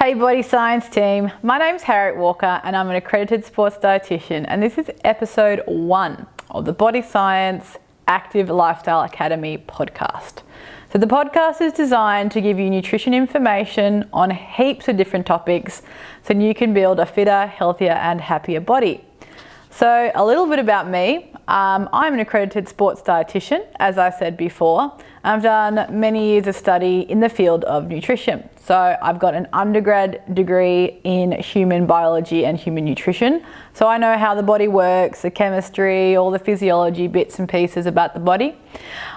Hey Body Science team, my name's Harriet Walker and I'm an accredited sports dietitian, and this is episode 1 of the Body Science Active Lifestyle Academy podcast. So the podcast is designed to give you nutrition information on heaps of different topics so you can build a fitter, healthier and happier body. So a little bit about me. I'm an accredited sports dietitian, as I said before. I've done many years of study in the field of nutrition. So I've got an undergrad degree in human biology and human nutrition. So I know how the body works, the chemistry, all the physiology bits and pieces about the body.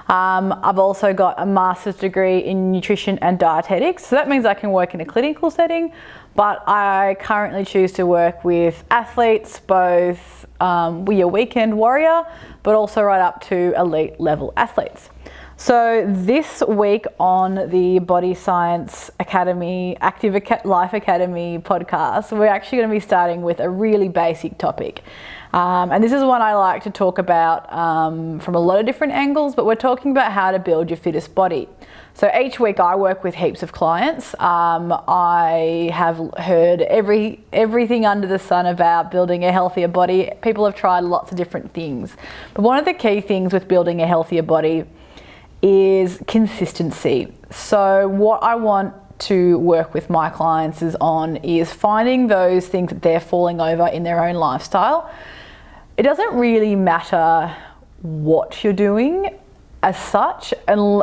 I've also got a master's degree in nutrition and dietetics. So that means I can work in a clinical setting, but I currently choose to work with athletes, both your weekend warrior, but also right up to elite level athletes. So this week on the Body Science Academy, Active Life Academy podcast, we're actually going to be starting with a really basic topic. And this is one I like to talk about from a lot of different angles, but we're talking about how to build your fittest body. So each week I work with heaps of clients. I have heard everything under the sun about building a healthier body. People have tried lots of different things. But one of the key things with building a healthier body is consistency. So what I want to work with my clients is finding those things that they're falling over in their own lifestyle. It doesn't really matter what you're doing as such, and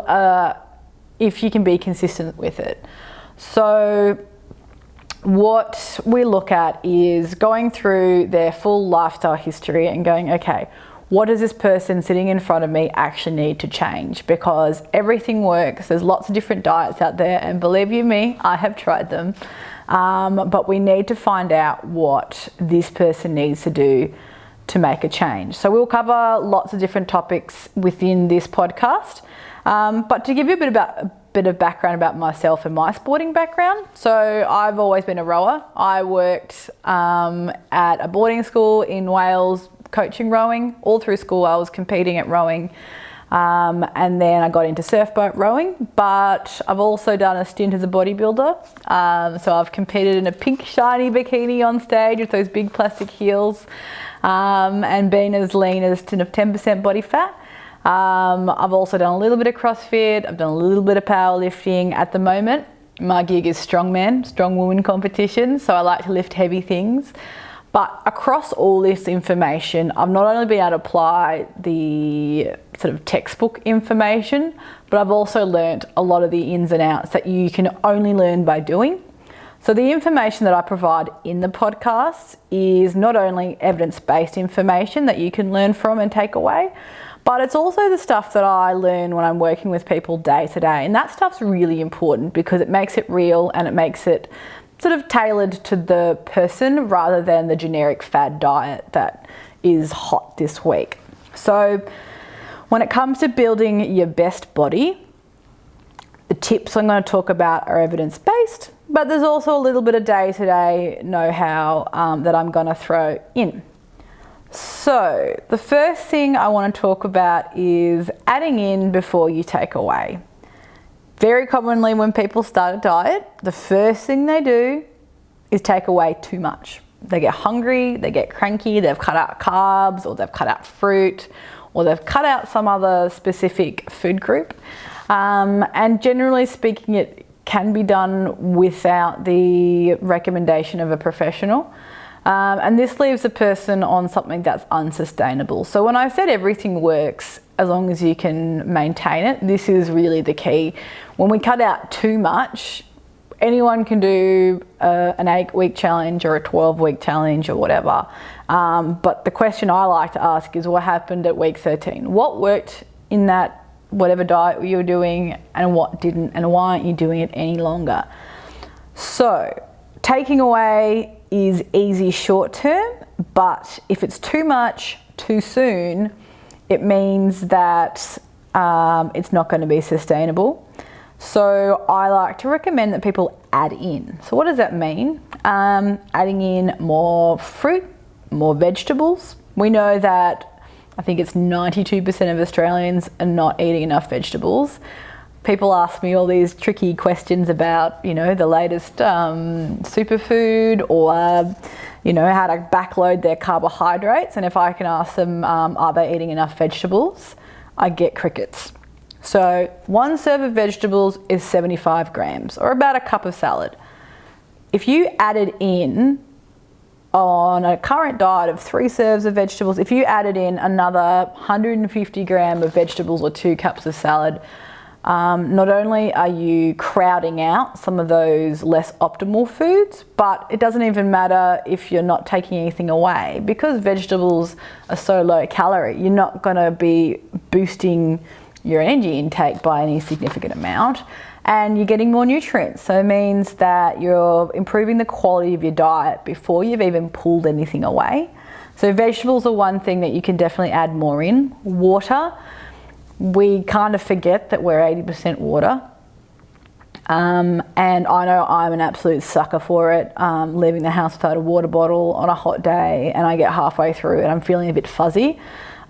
if you can be consistent with it. So what we look at is going through their full lifestyle history and going, okay, what does this person sitting in front of me actually need to change? Because everything works. There's lots of different diets out there, and believe you me, I have tried them. But we need to find out what this person needs to do to make a change. So we'll cover lots of different topics within this podcast. But to give you a bit of background about myself and my sporting background. So I've always been a rower. I worked at a boarding school in Wales, coaching rowing. All through school I was competing at rowing, and then I got into surfboat rowing, but I've also done a stint as a bodybuilder. So I've competed in a pink shiny bikini on stage with those big plastic heels, and been as lean as 10% body fat. I've also done a little bit of CrossFit. I've done a little bit of powerlifting. At the moment my gig is strongman, strong woman competition, so I like to lift heavy things. But across all this information, I've not only been able to apply the sort of textbook information, but I've also learnt a lot of the ins and outs that you can only learn by doing. So the information that I provide in the podcast is not only evidence-based information that you can learn from and take away, but it's also the stuff that I learn when I'm working with people day to day. And that stuff's really important because it makes it real and it makes it sort of tailored to the person rather than the generic fad diet that is hot this week. So when it comes to building your best body, the tips I'm going to talk about are evidence-based, but there's also a little bit of day-to-day know-how that I'm going to throw in. So the first thing I want to talk about is adding in before you take away. Very commonly when people start a diet, the first thing they do is take away too much. They get hungry, they get cranky, they've cut out carbs, or they've cut out fruit, or they've cut out some other specific food group. And generally speaking, it can be done without the recommendation of a professional. And this leaves a person on something that's unsustainable. So when I said everything works as long as you can maintain it, this is really the key. When we cut out too much, anyone can do an 8-week challenge or a 12-week challenge or whatever. But the question I like to ask is, what happened at week 13? What worked in that whatever diet you were doing and what didn't, and why aren't you doing it any longer? So taking away is easy short term, but if it's too much too soon, it means that it's not going to be sustainable. So I like to recommend that people add in. So what does that mean? Adding in more fruit, more vegetables. We know that I think it's 92% of Australians are not eating enough vegetables. people ask me all these tricky questions about, you know, the latest superfood or, you know, how to backload their carbohydrates. And if I can ask them, are they eating enough vegetables? I get crickets. So 1 serve of vegetables is 75 grams, or about a cup of salad. If you added in, on a current diet of 3 serves of vegetables, if you added in another 150 gram of vegetables or 2 cups of salad, not only are you crowding out some of those less optimal foods, but it doesn't even matter if you're not taking anything away, because vegetables are so low calorie. You're not going to be boosting your energy intake by any significant amount, and you're getting more nutrients. So it means that you're improving the quality of your diet before you've even pulled anything away. So vegetables are one thing that you can definitely add more in. Water, we kind of forget that we're 80% water. And I know I'm an absolute sucker for it, leaving the house without a water bottle on a hot day, and I get halfway through and I'm feeling a bit fuzzy.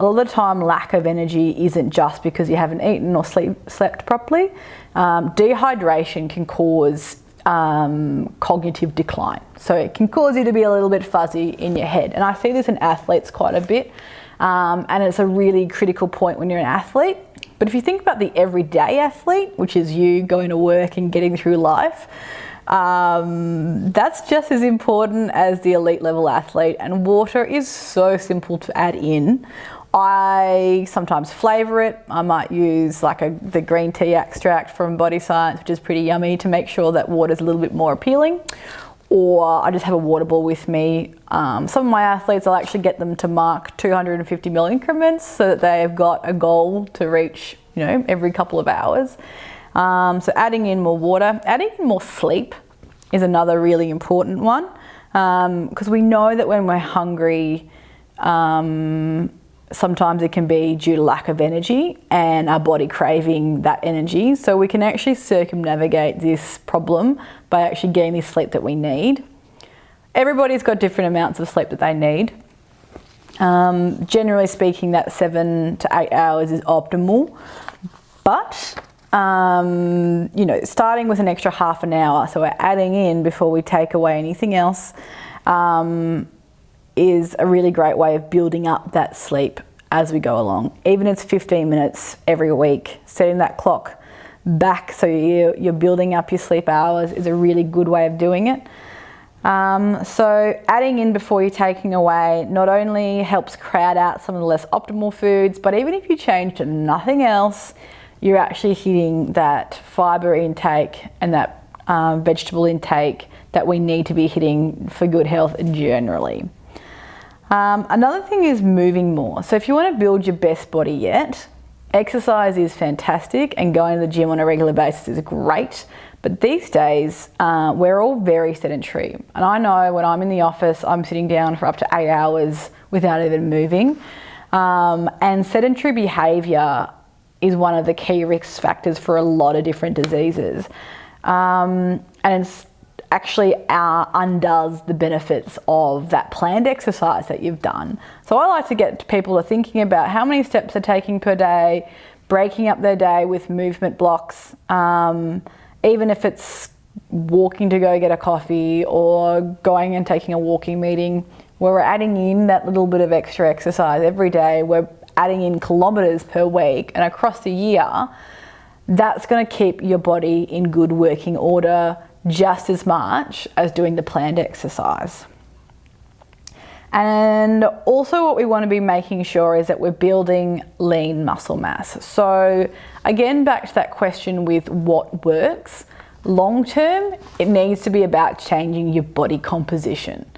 A lot of the time, lack of energy isn't just because you haven't eaten or slept properly. Dehydration can cause cognitive decline. So it can cause you to be a little bit fuzzy in your head. And I see this in athletes quite a bit. And it's a really critical point when you're an athlete. But if you think about the everyday athlete, which is you going to work and getting through life, that's just as important as the elite level athlete. And water is so simple to add in. I sometimes flavour it. I might use like the green tea extract from Body Science, which is pretty yummy, to make sure that water's a little bit more appealing. Or I just have a water ball with me. Some of my athletes, I'll actually get them to mark 250 ml increments so that they've got a goal to reach, you know, every couple of hours. So adding in more water, adding in more sleep is another really important one, because we know that when we're hungry, sometimes it can be due to lack of energy and our body craving that energy. So we can actually circumnavigate this problem by actually getting the sleep that we need. Everybody's got different amounts of sleep that they need. Generally speaking, that 7 to 8 hours is optimal. But, you know, starting with an extra half an hour, so we're adding in before we take away anything else, is a really great way of building up that sleep as we go along. Even if it's 15 minutes every week, setting that clock back so you're building up your sleep hours is a really good way of doing it. So adding in before you're taking away not only helps crowd out some of the less optimal foods, but even if you change to nothing else, you're actually hitting that fibre intake and that vegetable intake that we need to be hitting for good health generally. Another thing is moving more. So if you want to build your best body yet, exercise is fantastic and going to the gym on a regular basis is great. But these days, we're all very sedentary. And I know when I'm in the office, I'm sitting down for up to 8 hours without even moving. And sedentary behaviour is one of the key risk factors for a lot of different diseases. And it's actually undoes the benefits of that planned exercise that you've done. So I like to get people to thinking about how many steps they're taking per day, breaking up their day with movement blocks, even if it's walking to go get a coffee or going and taking a walking meeting, where we're adding in that little bit of extra exercise every day. We're adding in kilometres per week, and across the year, that's going to keep your body in good working order just as much as doing the planned exercise. And also what we want to be making sure is that we're building lean muscle mass. So again, back to that question with what works. Long term, it needs to be about changing your body composition.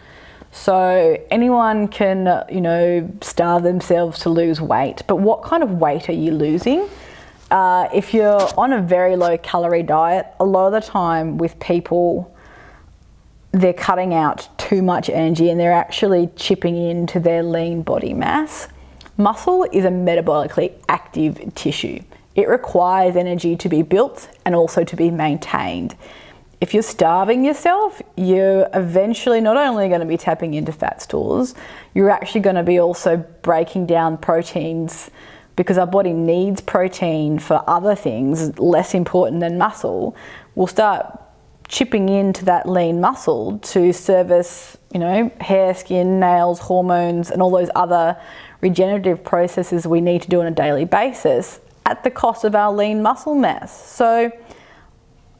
So anyone can, you know, starve themselves to lose weight, but what kind of weight are you losing? If you're on a very low calorie diet, a lot of the time with people, they're cutting out too much energy and they're actually chipping into their lean body mass. Muscle is a metabolically active tissue. It requires energy to be built and also to be maintained. If you're starving yourself, you're eventually not only going to be tapping into fat stores, you're actually going to be also breaking down proteins because our body needs protein for other things less important than muscle, we'll start chipping into that lean muscle to service, hair, skin, nails, hormones, and all those other regenerative processes we need to do on a daily basis at the cost of our lean muscle mass. So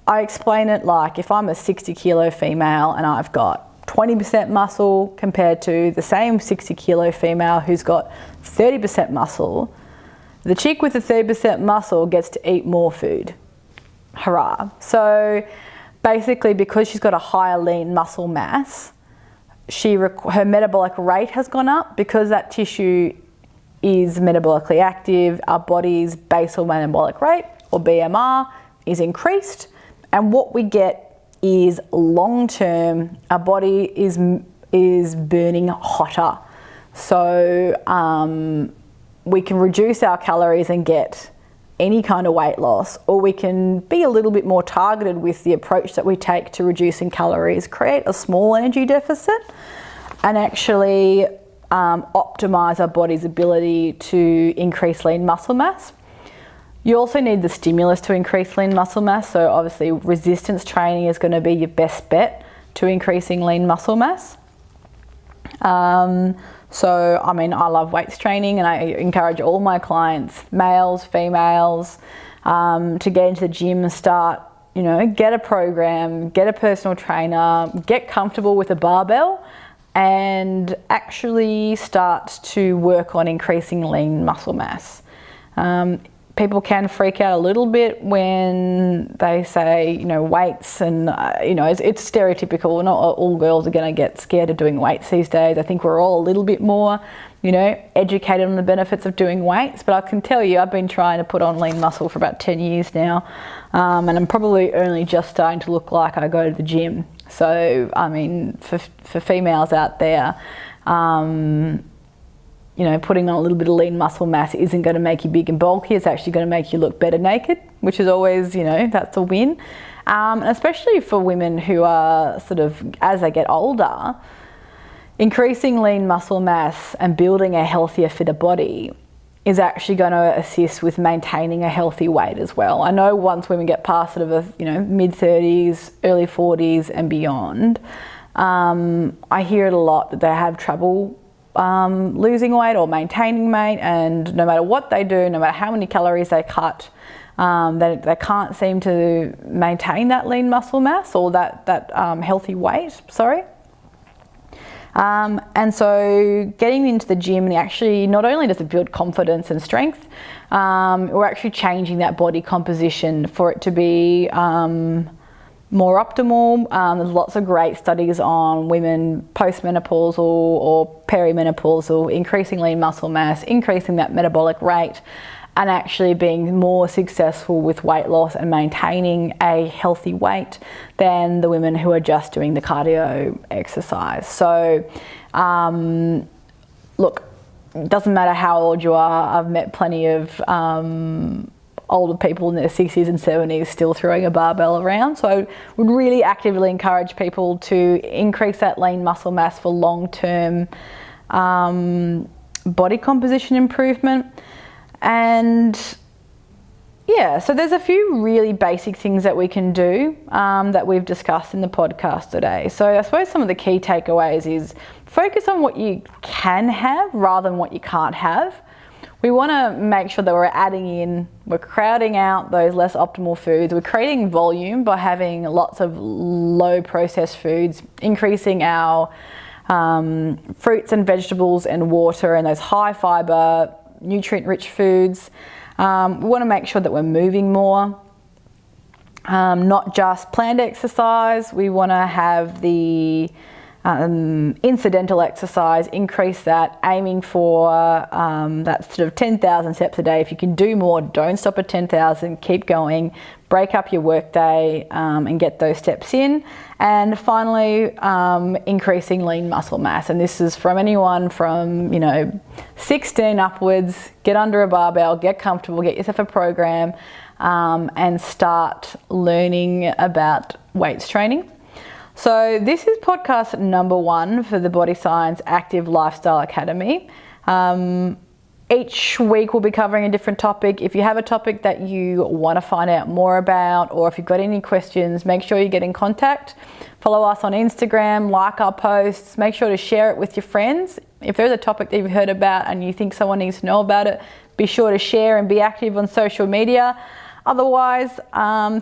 I explain it like if I'm a 60 kilo female and I've got 20% muscle compared to the same 60 kilo female who's got 30% muscle, the chick with the 30% muscle gets to eat more food. Hurrah. So basically, because she's got a higher lean muscle mass, her metabolic rate has gone up because that tissue is metabolically active. Our body's basal metabolic rate, or BMR, is increased, and what we get is long-term, our body is burning hotter. So we can reduce our calories and get any kind of weight loss, or we can be a little bit more targeted with the approach that we take to reducing calories, create a small energy deficit, and actually optimize our body's ability to increase lean muscle mass. You also need the stimulus to increase lean muscle mass, so obviously resistance training is going to be your best bet to increasing lean muscle mass. So, I love weights training, and I encourage all my clients, males, females, to get into the gym and start, get a program, get a personal trainer, get comfortable with a barbell, and actually start to work on increasing lean muscle mass. People can freak out a little bit when they say, weights, and it's stereotypical. Not all girls are going to get scared of doing weights these days. I think we're all a little bit more, educated on the benefits of doing weights. But I can tell you, I've been trying to put on lean muscle for about 10 years now, and I'm probably only just starting to look like I go to the gym. So, for females out there, putting on a little bit of lean muscle mass isn't going to make you big and bulky. It's actually going to make you look better naked, which is always, that's a win. And especially for women who are sort of, as they get older, increasing lean muscle mass and building a healthier, fitter body is actually going to assist with maintaining a healthy weight as well. I know once women get past sort of mid-30s, early 40s and beyond, I hear it a lot that they have trouble losing weight or maintaining weight, and no matter what they do, no matter how many calories they cut, they can't seem to maintain that lean muscle mass or that healthy weight, and so getting into the gym, and actually not only does it build confidence and strength, we're actually changing that body composition for it to be more optimal. There's lots of great studies on women postmenopausal or perimenopausal, increasing lean muscle mass, increasing that metabolic rate, and actually being more successful with weight loss and maintaining a healthy weight than the women who are just doing the cardio exercise. So, look, it doesn't matter how old you are. I've met plenty of older people in their 60s and 70s still throwing a barbell around. So I would really actively encourage people to increase that lean muscle mass for long-term body composition improvement. And yeah, so there's a few really basic things that we can do that we've discussed in the podcast today. So I suppose some of the key takeaways is focus on what you can have rather than what you can't have. We want to make sure that we're crowding out those less optimal foods. We're creating volume by having lots of low processed foods, increasing our fruits and vegetables and water and those high fiber, nutrient rich foods. We want to make sure that we're moving more, not just planned exercise. We want to have the incidental exercise, increase that, aiming for that sort of 10,000 steps a day. If you can do more, don't stop at 10,000, keep going, break up your work day and get those steps in. And finally, increasing lean muscle mass. And this is from anyone from 16 upwards. Get under a barbell, get comfortable, get yourself a program and start learning about weights training. So this is podcast number 1 for the Body Science Active Lifestyle Academy. Each week we'll be covering a different topic. If you have a topic that you want to find out more about, or if you've got any questions, make sure you get in contact. Follow us on Instagram, like our posts, make sure to share it with your friends. If there's a topic that you've heard about and you think someone needs to know about it, be sure to share and be active on social media. Otherwise,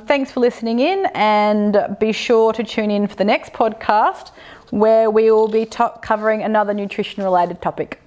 thanks for listening in, and be sure to tune in for the next podcast where we will be covering another nutrition related topic.